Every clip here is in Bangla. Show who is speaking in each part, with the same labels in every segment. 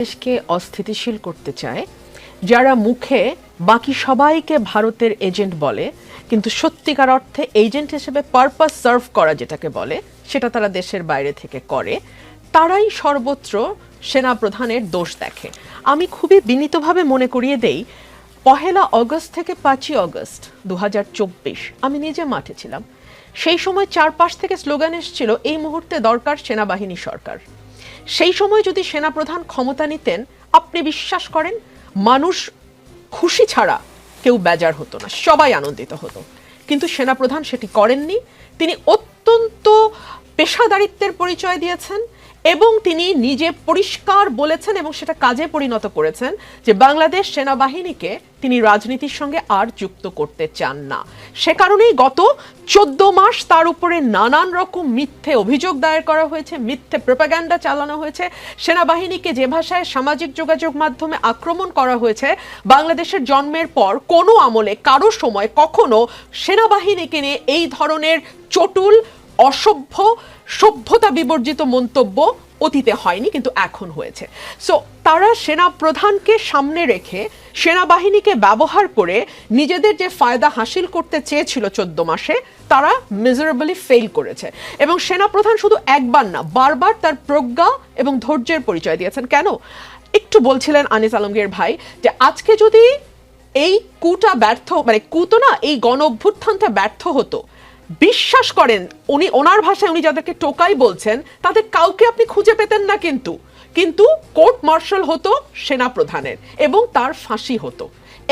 Speaker 1: দেশকে অস্থিতিশীল করতে চায়, যারা মুখে বাকি সবাইকে ভারতের এজেন্ট বলে কিন্তু সত্যিকার অর্থে এজেন্ট হিসেবে পারপাস সার্ভ করা যেটাকে বলে সেটা তারা দেশের বাইরে থেকে করে, তারাই সর্বত্র সেনা প্রধানের দোষ দেখে। আমি খুবই বিনীতভাবে মনে করিয়ে দেই, 1 অগস্ট থেকে 5 অগস্ট 2024 আমি নিজে মাঠে ছিলাম। সেই সময় চারপাশ থেকে স্লোগান এসেছিল, এই মুহূর্তে দরকার সেনাবাহিনী সরকার। সেই সময় যদি সেনাপ্রধান ক্ষমতা নিতেন, আপনি বিশ্বাস করেন মানুষ খুশি ছাড়া কেউ বেজার হতো না, সবাই আনন্দিত হতো। কিন্তু সেনাপ্রধান সেটি করেননি। তিনি অত্যন্ত পেশাদারিত্বের পরিচয় দিয়েছেন এবং তিনি নিজে পরিষ্কার বলেছেন এবং সেটা কাজে পরিণত করেছেন যে বাংলাদেশ সেনাবাহিনীকে তিনি রাজনীতির সঙ্গে আর যুক্ত করতে চান না। সে কারণেই গত 14 মাস তার উপরে নানান রকম মিথ্যে অভিযোগ দায়ের করা হয়েছে, মিথ্যে প্রোপাগান্ডা চালানো হয়েছে। সেনাবাহিনীকে যে ভাষায় সামাজিক যোগাযোগ মাধ্যমে আক্রমণ করা হয়েছে, বাংলাদেশের জন্মের পর কোনো আমলে কারো সময় কখনো সেনাবাহিনীকে নিয়ে এই ধরনের চটুল, অসভ্য, সভ্যতা বিবর্জিত মন্তব্য অতীতে হয়নি, কিন্তু এখন হয়েছে। সো তারা সেনা প্রধানকে সামনে রেখে সেনাবাহিনীকে ব্যবহার করে নিজেদের যে ফায়দা হাসিল করতে চেয়েছিল 14 মাসে, তারা মিজারেবলি ফেল করেছে। এবং সেনাপ্রধান শুধু একবার না, বারবার তার প্রজ্ঞা এবং ধৈর্যের পরিচয় দিয়েছেন। কেন? একটু বলছিলেন আনিস আলমগীর ভাই যে আজকে যদি এই কুটা ব্যর্থ, মানে কুতো না, এই গণ অভ্যুত্থানটা ব্যর্থ হতো, বিশ্বাস করেন উনি ওনার ভাষায় উনি যাদেরকে টোকাই বলছেন তাদের কাউকে আপনি খুঁজে পেতেন না, কিন্তু কোর্ট মার্শাল হতো সেনা প্রধানের এবং তার ফাঁসি হতো।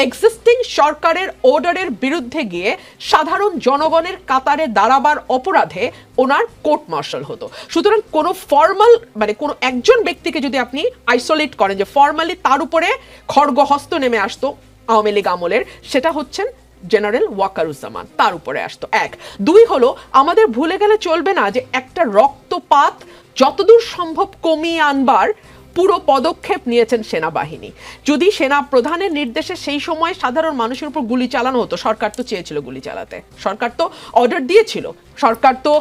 Speaker 1: এক্সিস্টিং সরকারের অর্ডারের বিরুদ্ধে গিয়ে সাধারণ জনগণের কাতারে দাঁড়াবার অপরাধে ওনার কোর্ট মার্শাল হতো। সুতরাং কোনো ফর্মাল, মানে কোনো একজন ব্যক্তিকে যদি আপনি আইসোলেট করেন যে ফর্মালি তার উপরে খড়গহস্ত নেমে আসতো আওয়ামী লীগ আমলের, সেটা হচ্ছেন জেনারেল ওয়াকারুজ্জামান, তার উপরে আসতো। 1, 2 হলো আমাদের ভুলে গেলে চলবে না যে একটা রক্তপাত যতদূর সম্ভব কমিয়ে আনবার পুরো পদক্ষেপ নিয়েছেন সেনাবাহিনী। যদি সেনা প্রধানের নির্দেশে সেই সময় সাধারণ মানুষের উপর গুলি চালানো হতো, সরকার তো চেয়েছিল গুলি চালাতে, সরকার তো অর্ডার দিয়েছিল, সরকার তো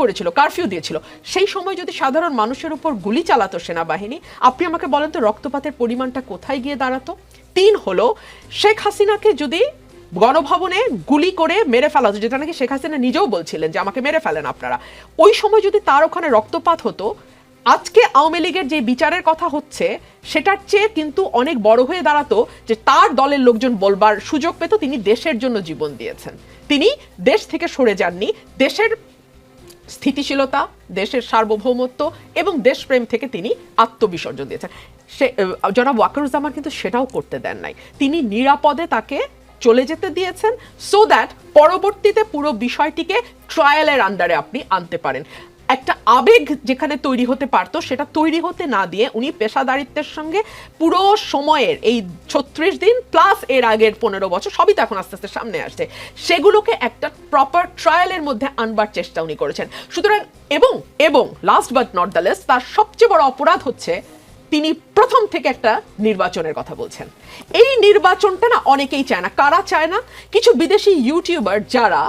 Speaker 1: করেছিল, কারফিউ দিয়েছিল, সেই সময় যদি সাধারণ মানুষের উপর গুলি চালাতো সেনাবাহিনী, আপনি আমাকে বলেন তো রক্তপাতের পরিমাণটা কোথায় গিয়ে দাঁড়াতো? 3 হলো শেখ হাসিনাকে যদি গণভবনে গুলি করে মেরে ফেলা হতো, যেটা নাকি শেখ হাসিনা নিজেও বলছিলেন যে আমাকে মেরে ফেলেন আপনারা, ওই সময় যদি তার ওখানে রক্তপাত হতো, আজকে আওয়ামী লীগের যে বিচারের কথা হচ্ছে সেটার চেয়ে কিন্তু অনেক বড় হয়ে দাঁড়াতো যে তার দলের লোকজন বলবার সুযোগ পেত তিনি দেশের জন্য জীবন দিয়েছেন, তিনি দেশ থেকে সরে যাননি, দেশের স্থিতিশীলতা, দেশের সার্বভৌমত্ব এবং দেশপ্রেম থেকে তিনি আত্মবিসর্জন দিয়েছেন। সে জনাব ওয়াকারুজ্জামান কিন্তু সেটাও করতে দেন নাই, তিনি নিরাপদে তাকে চলে যেতে দিয়েছেন সো দ্যাট পরবর্তীতে পুরো বিষয়টিকে ট্রায়ালের আন্ডারে আপনি আনতে পারেন। একটা আবেগ যেখানে তৈরি হতে পারতো সেটা তৈরি হতে না দিয়ে উনি পেশাদারিত্বের সঙ্গে পুরো সময়ের এই 36 দিন প্লাস এর আগের 15 বছর, সবই তো এখন আস্তে আস্তে সামনে আসছে, সেগুলোকে একটা প্রপার ট্রায়ালের মধ্যে আনবার চেষ্টা উনি করেছেন। সুতরাং এবং last but not the least, তার সবচেয়ে বড় অপরাধ হচ্ছে তিনি প্রথম থেকে একটা নির্বাচনের কথা বলছেন। এই নির্বাচনটা না অনেকেই চায় না। কারা চায় না? কিছু বিদেশি ইউটিউবার যারা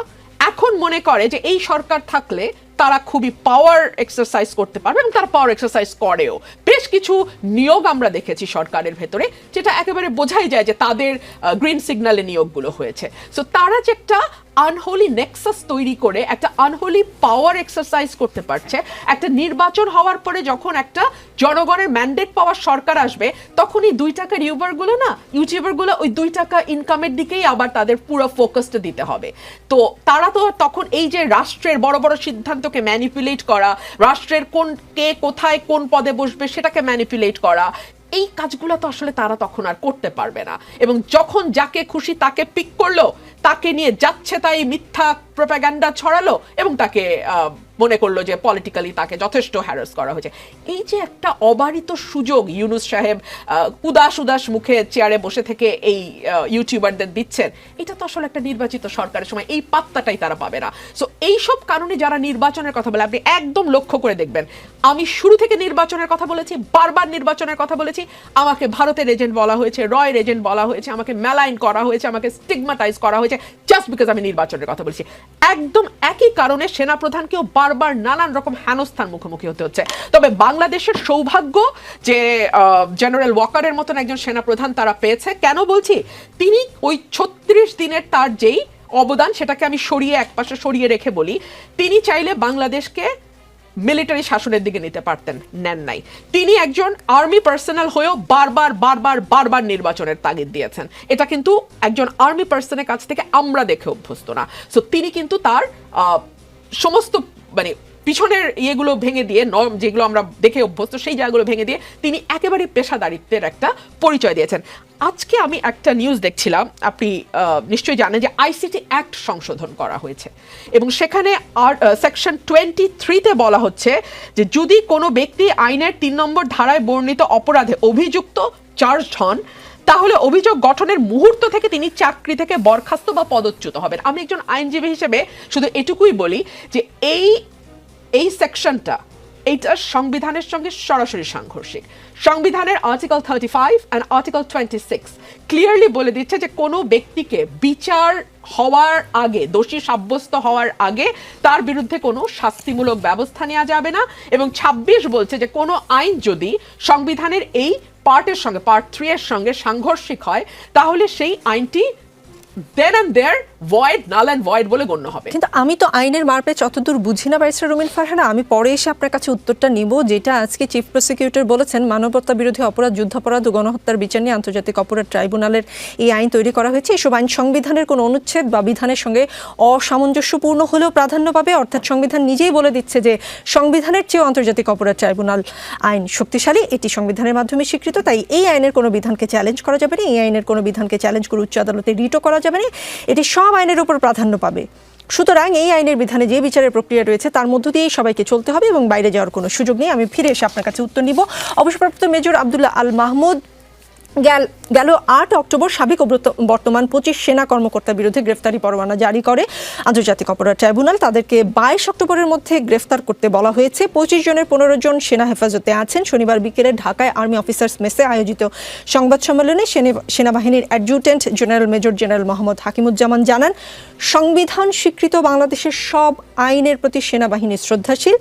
Speaker 1: এখন মনে করে যে এই সরকার থাকলে তারা খুবই পাওয়ার এক্সারসাইজ করতে পারবে এবং তারা পাওয়ার এক্সারসাইজ করেও। বেশ কিছু নিয়োগ আমরা দেখেছি সরকারের ভেতরে, যেটা একেবারে বোঝাই যায় যে তাদের গ্রিন সিগন্যালে নিয়োগগুলো হয়েছে। সো তারা যে একটা আনহোলি নেক্সাস তৈরি করে একটা আনহোলি পাওয়ার এক্সারসাইজ করতে পারছে, একটা নির্বাচন হওয়ার পরে যখন একটা জনগণের ম্যান্ডেট পাওয়ার সরকার আসবে, তখন এই 2 টাকার ইউটিউবারগুলো ওই 2 টাকা ইনকামের দিকেই আবার তাদের পুরো ফোকাসটা দিতে হবে। তো তারা তো তখন এই যে রাষ্ট্রের বড় বড় সিদ্ধান্তকে ম্যানিপুলেট করা, রাষ্ট্রের কে কোথায় কোন পদে বসবে সেটাকে ম্যানিপুলেট করা, এই কাজগুলো তো আসলে তারা তখন আর করতে পারবে না। এবং যখন যাকে খুশি তাকে পিক করলো, তাকে নিয়ে যাচ্ছে তাই মিথ্যা প্রোপাগান্ডা ছড়ালো এবং তাকে মনে করলো যে পলিটিক্যালি তাকে যথেষ্ট হ্যারাস করা হয়েছে। এই যে একটা অবারিত সুযোগ ইউনূস সাহেব উদাস মুখে চেয়ারে বসে থেকে এই ইউটিউবারদের দিচ্ছেন, এটা তো আসলে একটা নির্বাচিত সরকারের সময় এই পাত্তাটাই তারা পাবে না। সো এইসব কারণে যারা নির্বাচনের কথা বলে, আপনি একদম লক্ষ্য করে দেখবেন, আমি শুরু থেকে নির্বাচনের কথা বলেছি, বারবার নির্বাচনের কথা বলেছি, আমাকে ভারতের এজেন্ট বলা হয়েছে, রয়ের এজেন্ট বলা হয়েছে, আমাকে ম্যালাইন করা হয়েছে, আমাকে স্টিগমাটাইজ করা হয়েছে জাস্ট বিকজ আমি নির্বাচনের কথা বলছি। একদম একই কারণে সেনাপ্রধানকেও বারবার নানান রকম হেনস্থার মুখোমুখি হতে হচ্ছে। তবে বাংলাদেশের সৌভাগ্য যে জেনারেল ওয়াকারের মতন একজন সেনাপ্রধান তারা পেয়েছে। কেন বলছি, তিনি ওই 36 দিনের তার যেই অবদান, সেটাকে আমি একপাশে সরিয়ে রেখে বলি, তিনি চাইলে বাংলাদেশকে মিলিটারি শাসনের দিকে নিতে পারতেন, নেন নাই। তিনি একজন আর্মি পার্সোনাল হয়েও বারবার বারবার বারবার নির্বাচনের তাগিদ দিয়েছেন। এটা কিন্তু একজন আর্মি পার্সনের কাছ থেকে আমরা দেখে অভ্যস্ত না। সো তিনি কিন্তু তার সমস্ত মানে পিছনের ইয়েগুলো ভেঙে দিয়ে, নর্ম যেগুলো আমরা দেখে অভ্যস্ত সেই জায়গাগুলো ভেঙে দিয়ে তিনি একেবারে পেশাদারিত্বের একটা পরিচয় দিয়েছেন। আজকে আমি একটা নিউজ দেখছিলাম, আপনি নিশ্চয়ই জানেন যে আইসিটি অ্যাক্ট সংশোধন করা হয়েছে এবং সেখানে সেকশন 23-তে বলা হচ্ছে যে যদি কোনো ব্যক্তি আইনের 3 নম্বর ধারায় বর্ণিত অপরাধে অভিযুক্ত চার্জড হন, তাহলে অভিযোগ গঠনের মুহূর্ত থেকে তিনি চাকরি থেকে বরখাস্ত বা পদচ্যুত হবেন। আমি একজন আইনজীবী হিসেবে শুধু এটুকুই বলি যে এই সেকশনটা এইটা সংবিধানের সঙ্গে সরাসরি সাংঘর্ষিক। সংবিধানের আর্টিকেল 35 and আর্টিকেল 26 ক্লিয়ারলি বলে দিচ্ছে যে কোনো ব্যক্তিকে বিচার হওয়ার আগে, দোষী সাব্যস্ত হওয়ার আগে তার বিরুদ্ধে কোনো শাস্তিমূলক ব্যবস্থা নেওয়া যাবে না। এবং 26 বলছে যে কোনো আইন যদি সংবিধানের এই পার্টের সঙ্গে, পার্ট 3 এর সঙ্গে সাংঘর্ষিক হয়, তাহলে সেই আইনটি then and there void, null and void বলে গণ্য হবে।
Speaker 2: কিন্তু আমি তো আইনের মারপে যতদূর বুঝি না ব্যারিস্টার রুমিন ফারহানা, আমি পরে এসে আপনার কাছে উত্তরটা নিব। যেটা আজকে চিফ প্রসিকিউটর বলেছেন, মানবতা বিরোধী অপরাধ, যুদ্ধাপরাধ ও গণহত্যার বিচার নিয়ে আন্তর্জাতিক অপরাধ ট্রাইব্যুনালের এই আইন তৈরি করা হয়েছে। এসব আইন সংবিধানের কোনো অনুচ্ছেদ বা বিধানের সঙ্গে অসামঞ্জস্যপূর্ণ হলেও প্রাধান্য পাবে। অর্থাৎ সংবিধান নিজেই বলে দিচ্ছে যে সংবিধানের চেয়েও আন্তর্জাতিক অপরাধ ট্রাইব্যুনাল আইন শক্তিশালী, এটি সংবিধানের মাধ্যমে স্বীকৃত। তাই এই আইনের কোনো বিধানকে চ্যালেঞ্জ করা যাবে না, এই আইনের কোনো বিধানকে চ্যালেঞ্জ করে উচ্চ আদালতে রিটও করা যাবে না, এটি সব আইনের উপর প্রাধান্য পাবে। সুতরাং এই আইনের বিধানে যে বিচারের প্রক্রিয়া রয়েছে তার মধ্য দিয়েই সবাইকে চলতে হবে এবং বাইরে যাওয়ার কোনো সুযোগ নেই। আমি ফিরে এসে আপনার কাছে উত্তর নিব। অবসরপ্রাপ্ত মেজর আব্দুল্লাহ আল মাহমুদ গেল 8 অক্টোবর সাবেক ও বর্তমান 25 সেনা কর্মকর্তার বিরুদ্ধে গ্রেফতারি পরোয়ানা জারি করে আন্তর্জাতিক অপরাধ ট্রাইব্যুনাল। তাদেরকে 22 অক্টোবরের মধ্যে গ্রেফতার করতে বলা হয়েছে। 25 জনের 15 জন সেনা হেফাজতে আছেন। শনিবার বিকেলে ঢাকায় আর্মি অফিসার্স মেসে আয়োজিত সংবাদ সম্মেলনে সেনাবাহিনীর adjutant general major general Mohammad Hakimuzzaman জানান, সংবিধান স্বীকৃত বাংলাদেশের সব আইনের প্রতি সেনাবাহিনী শ্রদ্ধাশীল।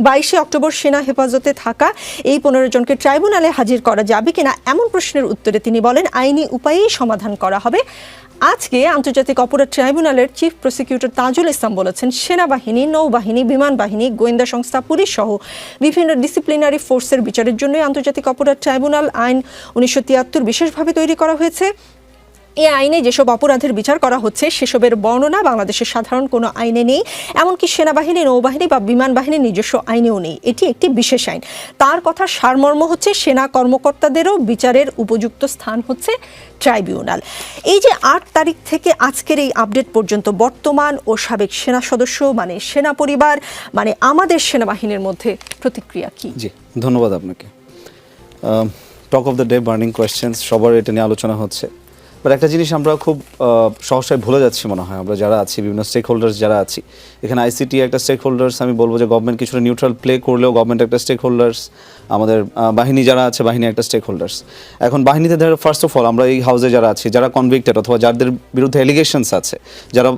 Speaker 2: 22 অক্টোবর সেনা হেফাজতে থাকা এই 15 জনকে ট্রাইব্যুনালে হাজির করা যাবে কিনা এমন প্রশ্নের উত্তরে তিনি বলেন, আইনি উপায়েই সমাধান করা হবে। আজকে আন্তর্জাতিক অপরাধ ট্রাইব্যুনালের চিফ প্রসিকিউটর তাজুল ইসলাম বলেছেন, সেনাবাহিনী, নৌবাহিনী, বিমান বাহিনী, গোয়েন্দা সংস্থা, পুলিশ সহ বিভিন্ন ডিসিপ্লিনারি ফোর্সের বিচারের জন্য আন্তর্জাতিক অপরাধ ট্রাইব্যুনাল আইন 1973 বিশেষভাবে তৈরি করা হয়েছে। এই আইনে যেসব অপরাধের বিচার করা হচ্ছে সেসবের বর্ণনা বাংলাদেশের সাধারণ কোনো আইনে নেই, এমনকি সেনাবাহিনী, নৌবাহিনী বা বিমান বাহিনীর নিজস্ব আইনেও নেই। এটি একটি বিশেষ আইন। তার কথা সারমর্ম হচ্ছে সেনা কর্মকর্তাদেরও বিচারের উপযুক্ত স্থান হচ্ছে ট্রাইব্যুনাল। এই যে 8 তারিখ থেকে আজকের এই আপডেট পর্যন্ত বর্তমান ও সাবেক সেনা সদস্য মানে সেনা পরিবার মানে আমাদের সেনাবাহিনীর মধ্যে প্রতিক্রিয়া কি?
Speaker 3: জি, ধন্যবাদ আপনাকে। Talk of the day, burning questions, সবার এটা নিয়ে আলোচনা হচ্ছে। বাট একটা জিনিস আমরা খুব সহসায় ভুলে যাচ্ছি মনে হয়, আমরা যারা আছি, বিভিন্ন স্টেক হোল্ডার্স যারা আছি এখানে, আইসিটি একটা স্টেক হোল্ডার্স। আমি বলবো যে গভর্নমেন্ট কিছুটা নিউট্রাল প্লে করলেও গভর্নমেন্ট একটা স্টেক হোল্ডার্স, আমাদের বাহিনী যারা আছে বাহিনী একটা স্টেক হোল্ডার্স। এখন বাহিনীতে ধরো ফার্স্ট অফ অল আমরা এই হাউসে যারা আছি, যারা কনভিক্টেড অথবা যাদের বিরুদ্ধে এলিগেশনস আছে, যারা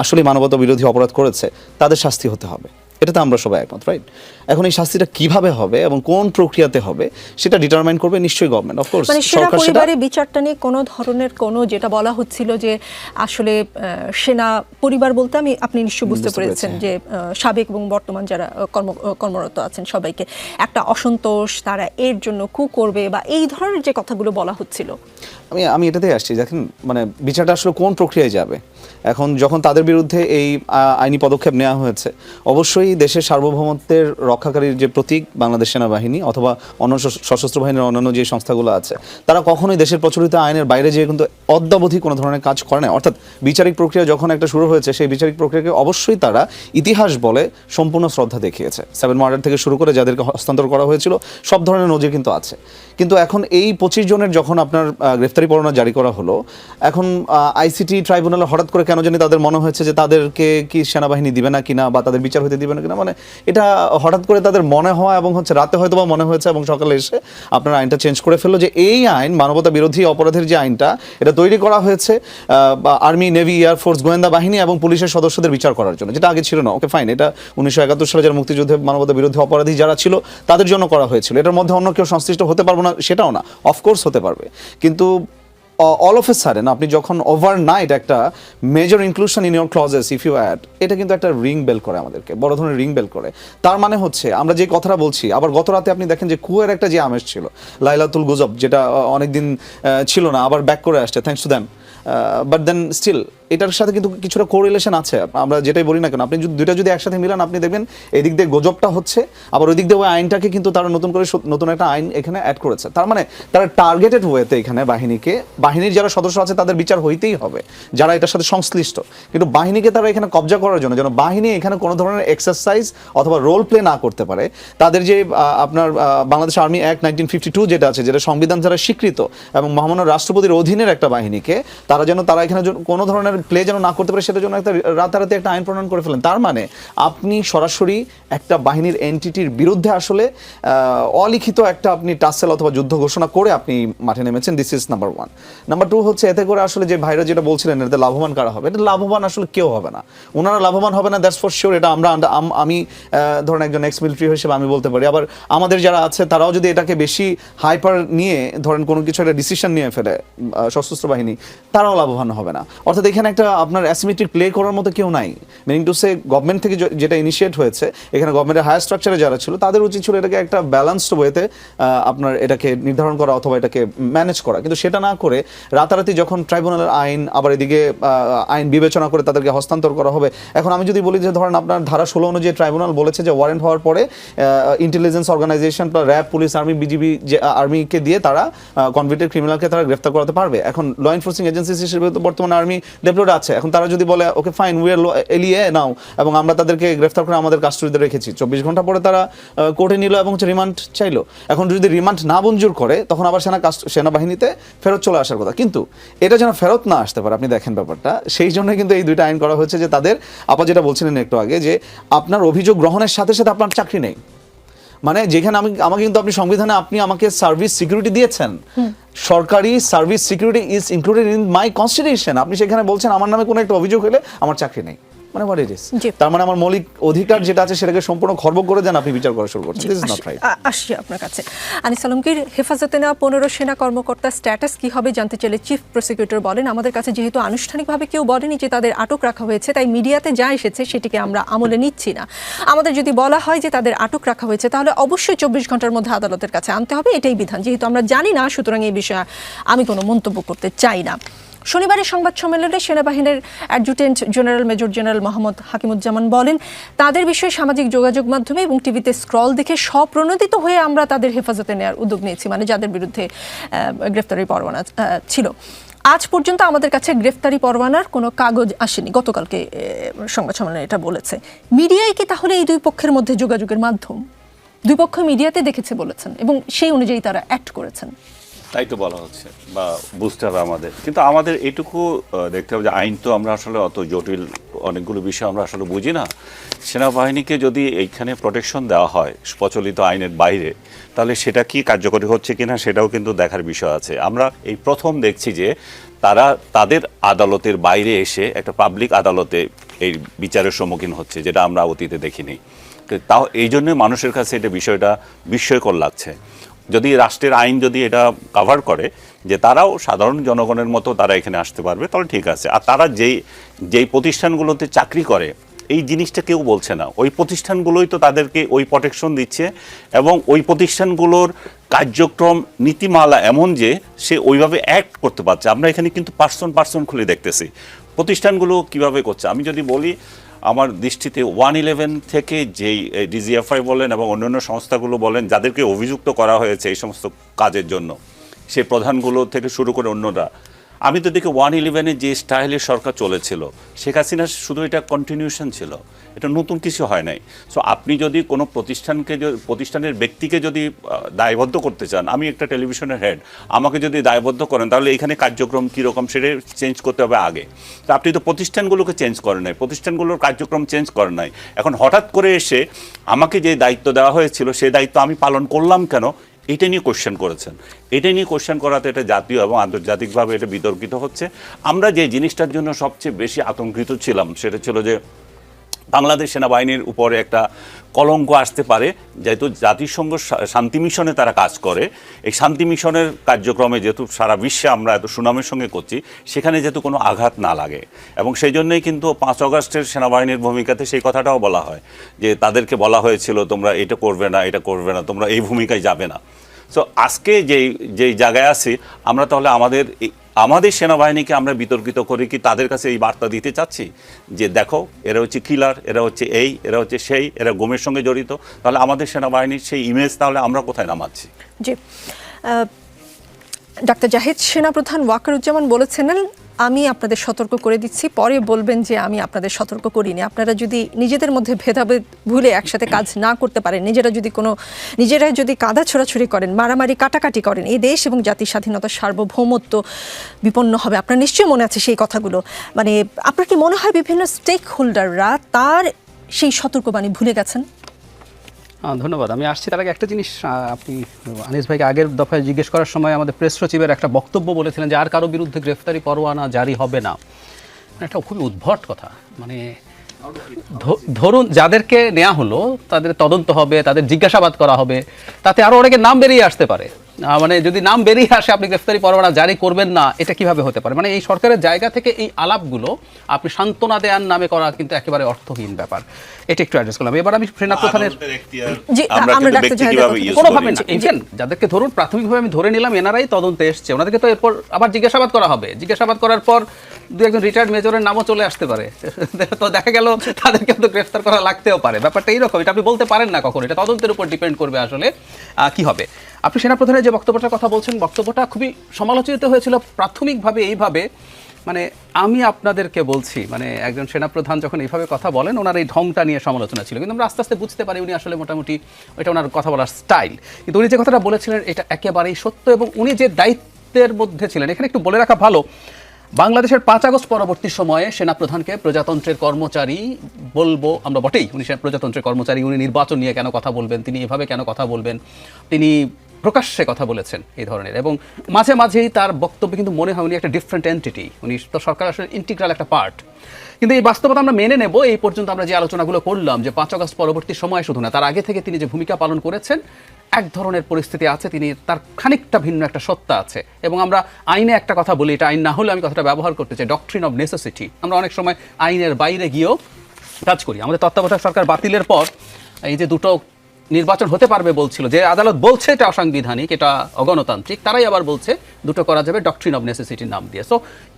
Speaker 3: আসলে মানবতা বিরোধী অপরাধ করেছে, তাদের শাস্তি হতে হবে। এটাতে আমরা সবাই একমত, রাইট? এখন এই শাস্তিটা কিভাবে হবে এবং কোন প্রক্রিয়াতে হবে সেটা ডিটারমাইন করবে নিশ্চয়ই গভর্নমেন্ট। অফকোর্স
Speaker 2: মানে সেনা পরিবারের বিচারটা নিয়ে কোনো ধরনের কোনো যেটা বলা হচ্ছিল যে আসলে সেনা পরিবার বলতে আপনি নিশ্চয়ই বুঝতে পেরেছেন যে সাবেক এবং বর্তমান যারা কর্মরত আছেন সবাইকে একটা অসন্তোষ, তারা এর জন্য কু করবে বা এই ধরনের যে কথাগুলো বলা হচ্ছিল।
Speaker 3: আমি এটাতে আসছি, দেখেন মানে বিচারটা আসলে কোন প্রক্রিয়ায় যাবে। এখন যখন তাদের বিরুদ্ধে এই আইনি পদক্ষেপ নেওয়া হয়েছে, অবশ্যই দেশের সার্বভৌমত্বের রক্ষাকারীর যে প্রতীক বাংলাদেশ সেনাবাহিনী অথবা অন্য সশস্ত্র বাহিনীর অন্যান্য যে সংস্থাগুলো আছে, তারা কখনোই দেশের প্রচলিত আইনের বাইরে যেয়ে কিন্তু অদ্যাবধি কোনো ধরনের কাজ করে না। অর্থাৎ বিচারিক প্রক্রিয়া যখন একটা শুরু হয়েছে, সেই বিচারিক প্রক্রিয়াকে অবশ্যই তারা ইতিহাস বলে সম্পূর্ণ শ্রদ্ধা দেখিয়েছে। 7 মার্ডার থেকে শুরু করে যাদেরকে হস্তান্তর করা হয়েছিল সব ধরনের নজির কিন্তু আছে। কিন্তু এখন এই 25 জনের যখন আপনার গ্রেফতারি পরোয়ানা জারি করা হলো, এখন আইসিটি ট্রাইব্যুনালে হঠাৎ করে কেন জানি তাদের মনে হয়েছে যে তাদেরকে কি সেনাবাহিনী দিবে না কিনা বা তাদের বিচার হতে দিবে না কিনা, মানে এটা হঠাৎ করে তাদের মনে হওয়া এবং হচ্ছে রাতে হয়তো বা মনে হয়েছে এবং সকালে এসে আপনার আইনটা চেঞ্জ করে ফেললো যে এই আইন মানবতা বিরোধী অপরাধের যে আইনটা এটা তৈরি করা হয়েছে আর্মি, নেভি, এয়ারফোর্স, গোয়েন্দা বাহিনী এবং পুলিশের সদস্যদের বিচার করার জন্য, যেটা আগে ছিল না। ওকে ফাইন, এটা 1971 সালে যারা মুক্তিযুদ্ধে মানবতা বিরোধী অপরাধী যারা ছিল তাদের জন্য করা হয়েছিল। এটার মধ্যে অন্য কেউ সংশ্লিষ্ট হতে পারবো না সেটাও না, অফকোর্স হতে পারবে, কিন্তু অল অফ এ সাডেন আপনি যখন ওভারনাইট একটা major inclusion in your clauses if you add, এটা কিন্তু একটা রিং বেল করে আমাদেরকে, বড় ধরনের রিং বেল করে। তার মানে হচ্ছে আমরা যে কথাটা বলছি, আবার গত রাতে আপনি দেখেন যে কুয়ের একটা যে আমেজ ছিল, লাইলাতুল গুজব, যেটা অনেকদিন ছিল না, আবার ব্যাক করে আসছে, thanks to them. But then still এটার সাথে কিন্তু কিছুটা কোরিলেশন আছে। আমরা যেটাই বলি না কেন, আপনি দুইটা যদি একসাথে মিলান, আপনি দেখবেন এদিক দিয়ে গুজবটা হচ্ছে, আবার ওই দিক দিয়ে ওই আইনটাকে কিন্তু তারা নতুন করে নতুন একটা আইন এখানে অ্যাড করেছে। তার মানে তারা টার্গেটেড ওয়েতে এখানে বাহিনীর যারা সদস্য আছে তাদের বিচার হইতেই হবে, যারা এটার সাথে সংশ্লিষ্ট। কিন্তু বাহিনীকে তারা এখানে কবজা করার জন্য, যেন বাহিনী এখানে কোনো ধরনের এক্সারসাইজ অথবা রোল প্লে না করতে পারে, তাদের যে আপনার বাংলাদেশ আর্মি অ্যাক্ট 1952 যেটা আছে, যেটা সংবিধান দ্বারা স্বীকৃত এবং মহামান্য রাষ্ট্রপতির অধীনের একটা বাহিনীকে তারা এখানে কোনো ধরনের প্লে যেন না করতে পারে, সেটার জন্য একটা রাতারাতি একটা আইন প্রণয়ন করে ফেলেন। তার মানে আপনি সরাসরি একটা বাহিনীর এন্টিটির বিরুদ্ধে আসলে অলিখিত একটা আপনি টাসেল অথবা যুদ্ধ ঘোষণা করে আপনি মাঠে নেমেছেন। This is number 1। নাম্বার 2 হচ্ছে এতে করে আসলে যে ভাইরা যেটা বলছিলেন এতে লাভবান কারা হবে, এটা লাভবান আসলে কেউ হবে না, ওনারা লাভবান হবে না, দ্যাটস ফর শিওর। এটা আমি ধরেন একজন এক্স মিলিটারি হিসেবে আমি বলতে পারি। আবার আমাদের যারা আছে তারাও যদি এটাকে বেশি হাইপার নিয়ে ধরেন কোনো কিছু একটা ডিসিশন নিয়ে ফেলে সশস্ত্র বাহিনী, তারাও লাভবান হবে না। অর্থাৎ এখানে একটা আপনার অ্যাসিমেট্রিক প্লে করার মতো কেউ নাই। মিনিং টু সে গভর্নমেন্ট থেকে যেটা ইনিশিয়েট হয়েছে, এখানে গভর্নমেন্টের হায়ার স্ট্রাকচারে যারা ছিল তাদের উচিত ছিল এটাকে একটা ব্যালেন্সড ওয়েতে আপনার এটাকে নির্ধারণ করা অথবা এটাকে ম্যানেজ করা, কিন্তু সেটা না করে রাতারাতি যখন ট্রাইব্যুনালের আইন আবার এদিকে আইন বিবেচনা করে তাদেরকে হস্তান্তর করা হবে। এখন আমি যদি বলি যে ধরেন আপনার ধারা 16 অনুযায়ী ট্রাইব্যুনাল বলেছে যে ওয়ারেন্ট হওয়ার পরে intelligence organisation, RAB, police, army, BGB যে আর্মিকে দিয়ে তারা কনভিক্টেড ক্রিমিনালকে তারা গ্রেফতার করাতে পারবে। এখন ল এনফোর্সিং এজেন্সি হিসেবে তো বর্তমানে আর্মি ডেপ্লয়েড আছে। এখন তারা যদি বলে ওকে ফাইন, উই আর এলিয়ে নাও, এবং আমরা তাদেরকে গ্রেফতার করে আমাদের কাস্টডিতে রেখেছি, 24 ঘন্টা পরে তারা কোর্টে নিল এবং রিমান্ড চাইলো। এখন যদি রিমান্ড না মঞ্জুর করে তখন আবার সেনাবাহিনীতে ফেরত চলে আসার কথা, কিন্তু এটা যেন ফেরত না আসতে পারে। আপনি দেখেন ব্যাপারটা, সেই জন্য কিন্তু এই দুইটা আইন করা হয়েছে যে তাদের আপা যেটা বলছিলেন একটু আগে, যে আপনার অভিযোগ গ্রহণের সাথে সাথে আপনার চাকরি নেই। মানে যেখানে আমাকে কিন্তু আপনি সংবিধানে আপনি আমাকে সার্ভিস সিকিউরিটি দিয়েছেন, সরকারি service security is included in my constitution, আপনি সেখানে বলছেন আমার নামে কোনো একটা অভিযোগ হলে আমার চাকরি নেই, মানে হোয়াট ইট ইজ। তার মানে আমার মৌলিক অধিকার যেটা আছে সেটাকে সম্পূর্ণ খর্ব করে দেন আপনি বিচার করা শুরু করছেন। This is not right.
Speaker 2: আসছি আপনার কাছে। আনিস আলমগীর, হেফাজতে নেওয়া 15 সেনা কর্মকর্তার স্ট্যাটাস কি হবে জানতে চাইলে চিফ প্রসিকিউটর বলেন, আমাদের কাছে যেহেতু আনুষ্ঠানিকভাবে কেউ বলেনি যে তাদের আটক রাখা হয়েছে, তাই মিডিয়াতে যা এসেছে সেটিকে আমরা আমলে নিচ্ছি না। আমাদের যদি বলা হয় যে তাদের আটক রাখা হয়েছে, তাহলে অবশ্যই 24 ঘন্টার মধ্যে আদালতের কাছে আনতে হবে, এটাই বিধান। যেহেতু আমরা জানি না, সুতরাং এই বিষয়ে আমি কোনো মন্তব্য করতে চাই না। শনিবারের সংবাদ সম্মেলনে সেনাবাহিনীর adjutant general major general Mohammad Hakimuzzaman বলেন, তাদের বিষয়ে সামাজিক যোগাযোগ মাধ্যমে এবং টিভিতে স্ক্রল দেখে স্বপ্রণোদিত হয়ে আমরা তাদের হেফাজতে নেওয়ার উদ্যোগ নিয়েছি, মানে যাদের বিরুদ্ধে গ্রেফতারি পরোয়ানা ছিল। আজ পর্যন্ত আমাদের কাছে গ্রেফতারি পরোয়ানার কোনো কাগজ আসেনি, গতকালকে সংবাদ সম্মেলনে এটা বলেছে। মিডিয়ায় কি তাহলে এই দুই পক্ষের মধ্যে যোগাযোগের মাধ্যম? দুই পক্ষ মিডিয়াতে দেখেছে বলেছেন এবং সেই অনুযায়ী তারা অ্যাক্ট করেছেন,
Speaker 4: তাই তো বলা হচ্ছে বা বুঝতে হবে আমাদের। কিন্তু আমাদের এটুকু দেখতে হবে যে আইন তো আমরা আসলে অত জটিল অনেকগুলো বিষয় আমরা আসলে বুঝি না। সেনাবাহিনীকে যদি এইখানে প্রোটেকশন দেওয়া হয় প্রচলিত আইনের বাইরে, তাহলে সেটা কি কার্যকরী হচ্ছে কিনা সেটাও কিন্তু দেখার বিষয় আছে। আমরা এই প্রথম দেখছি যে তারা তাদের আদালতের বাইরে এসে একটা পাবলিক আদালতে এই বিচারের সম্মুখীন হচ্ছে, যেটা আমরা অতীতে দেখিনি। তাও এই জন্য মানুষের কাছে এটা বিষয়টা বিস্ময়কর লাগছে। যদি রাষ্ট্রের আইন যদি এটা কভার করে যে তারাও সাধারণ জনগণের মতো তারা এখানে আসতে পারবে, তাহলে ঠিক আছে। আর তারা যেই প্রতিষ্ঠানগুলোতে চাকরি করে এই জিনিসটা কেউ বলছে না, ওই প্রতিষ্ঠানগুলোই তো তাদেরকে ওই প্রোটেকশন দিচ্ছে, এবং ওই প্রতিষ্ঠানগুলোর কার্যক্রম নীতিমালা এমন যে সে ওইভাবে অ্যাক্ট করতে পারছে। আমরা এখানে কিন্তু পার্সন খুলে দেখতেছি প্রতিষ্ঠানগুলো কিভাবে করছে। আমি যদি বলি, আমার দৃষ্টিতে 111 থেকে যেই ডিজিএফআই বলেন এবং অন্যান্য সংস্থাগুলো বলেন যাদেরকে অভিযুক্ত করা হয়েছে এই সমস্ত কাজের জন্য, সেই প্রধানগুলো থেকে শুরু করে অন্যরা, আমি তো দেখি 111-এ যে স্টাইলের সরকার চলেছিল, শেখ হাসিনা শুধু এটা কন্টিনিউশন ছিল, এটা নতুন কিছু হয় নাই। সো আপনি যদি কোনো প্রতিষ্ঠানের ব্যক্তিকে যদি দায়বদ্ধ করতে চান, আমি একটা টেলিভিশনের হেড, আমাকে যদি দায়বদ্ধ করেন তাহলে এখানে কার্যক্রম কীরকম সেটা চেঞ্জ করতে হবে আগে। তো আপনি তো প্রতিষ্ঠানগুলোকে চেঞ্জ করেন নাই, প্রতিষ্ঠানগুলোর কার্যক্রম চেঞ্জ করেন নাই। এখন হঠাৎ করে এসে আমাকে যে দায়িত্ব দেওয়া হয়েছিল সেই দায়িত্ব আমি পালন করলাম কেন, এটা নিয়ে কোশ্চেন করেছেন। এটা নিয়ে কোশ্চেন করাতে এটা জাতীয় এবং আন্তর্জাতিকভাবে এটা বিতর্কিত হচ্ছে। আমরা যে জিনিসটার জন্য সবচেয়ে বেশি আতঙ্কিত ছিলাম সেটা ছিল যে বাংলাদেশ সেনাবাহিনীর উপরে একটা কলঙ্ক আসতে পারে, যেহেতু জাতিসংঘ শান্তি মিশনে তারা কাজ করে। এই শান্তি মিশনের কার্যক্রমে যেহেতু সারা বিশ্বে আমরা এত সুনামের সঙ্গে করছি, সেখানে যেহেতু কোনো আঘাত না লাগে, এবং সেই জন্যই কিন্তু 5 অগাস্টের সেনাবাহিনীর ভূমিকাতে সেই কথাটাও বলা হয় যে তাদেরকে বলা হয়েছিল তোমরা এটা করবে না, এটা করবে না, তোমরা এই ভূমিকায় যাবে না। সো আজকে যেই জায়গায় আছি আমরা, তাহলে আমাদের সেনাবাহিনীকে আমরা বিতর্কিত করে কি তাদের কাছে এই বার্তা দিতে চাচ্ছি যে দেখো এরা হচ্ছে কিলার, এরা হচ্ছে এরা হচ্ছে সেই, এরা গুমের সঙ্গে জড়িত? তাহলে আমাদের সেনাবাহিনীর সেই ইমেজ তাহলে আমরা কোথায় নামাচ্ছি?
Speaker 2: জি, ডাক্তার জাহিদ, সেনাপ্রধান ওয়াকারুজ্জামান বলেছেন আমি আপনাদের সতর্ক করে দিচ্ছি, পরে বলবেন যে আমি আপনাদের সতর্ক করিনি। আপনারা যদি নিজেদের মধ্যে ভেদাভেদ ভুলে একসাথে কাজ না করতে পারেন, নিজেরাই যদি কাদা ছোড়াছুড়ি করেন, মারামারি কাটাকাটি করেন, এই দেশ এবং জাতির স্বাধীনতা সার্বভৌমত্ব বিপন্ন হবে। আপনার নিশ্চয়ই মনে আছে সেই কথাগুলো। মানে আপনার কি মনে হয় বিভিন্ন স্টেক হোল্ডাররা তার সেই সতর্কবাণী ভুলে গেছেন?
Speaker 5: ধন্যবাদ। আমি আসছি তার আগে একটা জিনিস, আপনি আনিস ভাইকে আগের দফায় জিজ্ঞেস করার সময় আমাদের প্রেস সচিবের একটা বক্তব্য বলেছিলেন যে আর কারো বিরুদ্ধে গ্রেফতারি পরোয়ানা জারি হবে না। একটা খুবই উদ্ভট কথা। মানে ধরুন যাদেরকে নেওয়া হলো তাদের তদন্ত হবে, তাদের জিজ্ঞাসাবাদ করা হবে, তাতে আরও অনেকের নাম বেরিয়ে আসতে পারে। মানে যদি নাম বেরিয়ে আসে আপনি গ্রেফতারি পরোয়ানা জারি করবেন না, এটা কিভাবে হতে পারে? মানে এই সরকারের জায়গা থেকে এই আলাপগুলো আপনি সান্ত্বনা দেয়ার নামে করা কিন্তু একেবারে অর্থহীন ব্যাপার। এটা একটু অ্যাড্রেস করলাম। এবার আমি সেনাপ্রধানের কোনোভাবে না, ইভেন যাদেরকে ধরুন প্রাথমিকভাবে আমি ধরে নিলাম এনারাই তদন্তে এসছে, ওনাদেরকে তো এরপর আবার জিজ্ঞাসাবাদ করা হবে। জিজ্ঞাসাবাদ করার পর দু একজন রিটায়ার্ড মেজরের নামও চলে আসতে পারে, তো দেখা গেল তাদেরকে তো গ্রেফতার করা লাগতেও পারে। ব্যাপারটা এইরকম, এটা আপনি বলতে পারেন না কখন, এটা তদন্তের উপর ডিপেন্ড করবে আসলে কি হবে। আপনি সেনাপ্রধানের যে বক্তব্যটার কথা বলছেন, বক্তব্যটা খুবই সমালোচিত হয়েছিল প্রাথমিকভাবে এইভাবে। মানে আমি আপনাদেরকে বলছি, মানে একজন সেনাপ্রধান যখন এইভাবে কথা বলেন, ওনার এই ঢংটা নিয়ে সমালোচনা ছিল, কিন্তু আমরা আস্তে আস্তে বুঝতে পারি উনি আসলে মোটামুটি এটা ওনার কথা বলার স্টাইল। কিন্তু উনি যে কথাটা বলেছিলেন এটা একেবারেই সত্য, এবং উনি যে দায়িত্বের মধ্যে ছিলেন, এখানে একটু বলে রাখা ভালো, বাংলাদেশের 5 আগস্ট পরবর্তী সময়ে সেনাপ্রধানকে প্রজাতন্ত্রের কর্মচারী বলবো আমরা বটেই। উনি প্রজাতন্ত্রের কর্মচারী, উনি নির্বাচন নিয়ে কেন কথা বলবেন, তিনি এভাবে কেন কথা বলবেন, তিনি প্রকাশ্যে কথা বলেছেন এই ধরনের, এবং মাঝে মাঝেই তার বক্তব্যে কিন্তু মনে হয় উনি একটা ডিফারেন্ট এন্টিটি, উনি তো সরকার আসলে ইন্টিগ্রাল একটা পার্ট। কিন্তু এই বাস্তবতা আমরা মেনে নেব। এই পর্যন্ত আমরা যে আলোচনাগুলো করলাম যে 5 আগস্ট পরবর্তী সময় শুধু না, তার আগে থেকে তিনি যে ভূমিকা পালন করেছেন, এক ধরনের পরিস্থিতি আছে, তিনি তার খানিকটা ভিন্ন একটা সত্তা আছে। এবং আমরা আইনে একটা কথা বলি, এটা আইন না হলে আমি কথাটা ব্যবহার করতে চাই, ডক্ট্রিন অফ নেসেসিটি। আমরা অনেক সময় আইনের বাইরে গিয়েও কাজ করি। আমাদের তত্ত্বাবধায়ক সরকার বাতিলের পর এই যে দুটো নির্বাচন হতে পারবে বলছিল, যে আদালত বলছে এটা অসাংবিধানিক, এটা অগণতান্ত্রিক, তারাই আবার বলছে দুটো করা যাবে ডক্ট্রিন অফ নেসেসিটির নাম দিয়ে। সো